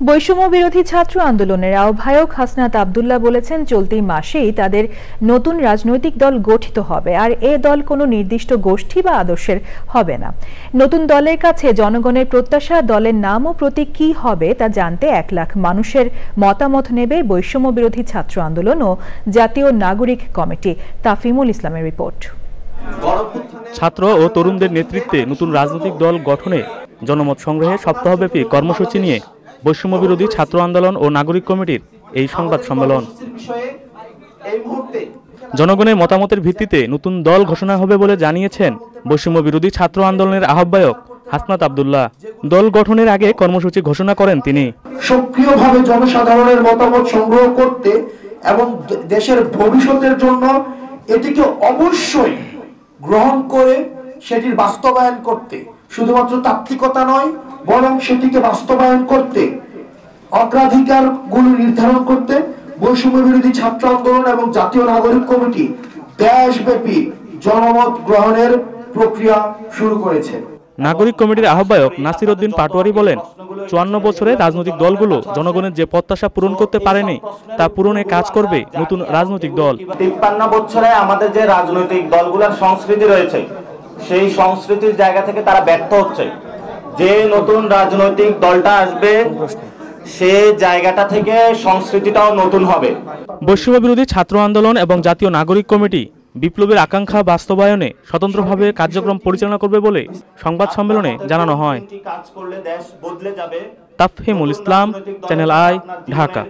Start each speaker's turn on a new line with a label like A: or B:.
A: বৈষম্য বিরোধী ছাত্র আন্দোলনের আহ্বায়ক হাসনাত আব্দুল্লাহ বলেছেন, চলতি মাসেই তাদের নতুন রাজনৈতিক দল গঠিত হবে, আর এ দল কোনো নির্দিষ্ট গোষ্ঠী বা আদর্শের হবে না। নতুন দলের কাছে জনগণের প্রত্যাশা, দলের নাম ও প্রতীক কী হবে তা জানতে 1 লাখ মানুষের মতামত নেবে বৈষম্য বিরোধী ছাত্র আন্দোলন ও জাতীয় নাগরিক কমিটি। তাফিমুল ইসলামের রিপোর্ট।
B: ছাত্র ও তরুণদের নেতৃত্বে নতুন রাজনৈতিক দল গঠনে জনমত সংগ্রহে সপ্তাহব্যাপী কর্মসূচি নিয়ে বৈষম্য বিরোধী ছাত্র আন্দোলন ও নাগরিক কমিটির এই সংবাদ সম্মেলন। জনগণের মতামতের ভিত্তিতে নতুন দল ঘোষণা হবে বলে জানিয়েছেন বৈষম্য বিরোধী ছাত্র আন্দোলনের আহ্বায়ক হাসনাত আব্দুল্লাহ। দল গঠনের আগে কর্মসূচি ঘোষণা করেন তিনি।
C: সক্রিয়ভাবে জনসাধারণের মতামত সংগ্রহ করতে এবং দেশের ভবিষ্যতের জন্য এটিকে অবশ্যই গ্রহণ করে সেটির বাস্তবায়ন করতে, শুধুমাত্র তাত্ত্বিকতা নয় বরং সেটিকে বাস্তবায়ন করতে, অগ্রাধিকারগুলো নির্ধারণ করতে বৈষম্য বিরোধী ছাত্র আন্দোলন এবং জাতীয় নাগরিক কমিটি দেশব্যাপী জনমত গ্রহণের প্রক্রিয়া শুরু করেছে।
B: নাগরিক কমিটির আহ্বায়ক নাসির উদ্দিন পাটোয়ারি বলেন, 54 বছরে রাজনৈতিক দলগুলো জনগণের যে প্রত্যাশা পূরণ করতে পারেনি তা পূরণে কাজ করবে নতুন রাজনৈতিক দল।
D: 53 বছরে আমাদের যে রাজনৈতিক দলগুলোর সংস্কৃতি রয়েছে সেই সংস্কৃতির জায়গা থেকে তারা ব্যর্থ হচ্ছে। যে নতুন রাজনৈতিক দলটা আসবে সেই জায়গাটা থেকে সংস্কৃতিটাও নতুন হবে।
B: বৈষম্য বিরোধী ছাত্র আন্দোলন এবং জাতীয় নাগরিক কমিটি বিপ্লবের আকাঙ্ক্ষা বাস্তবায়নে স্বতন্ত্রভাবে কার্যক্রম পরিচালনা করবে বলে সংবাদ সম্মেলনে জানানো হয়। তাফহিমুল ইসলাম, চ্যানেল আই, ঢাকা।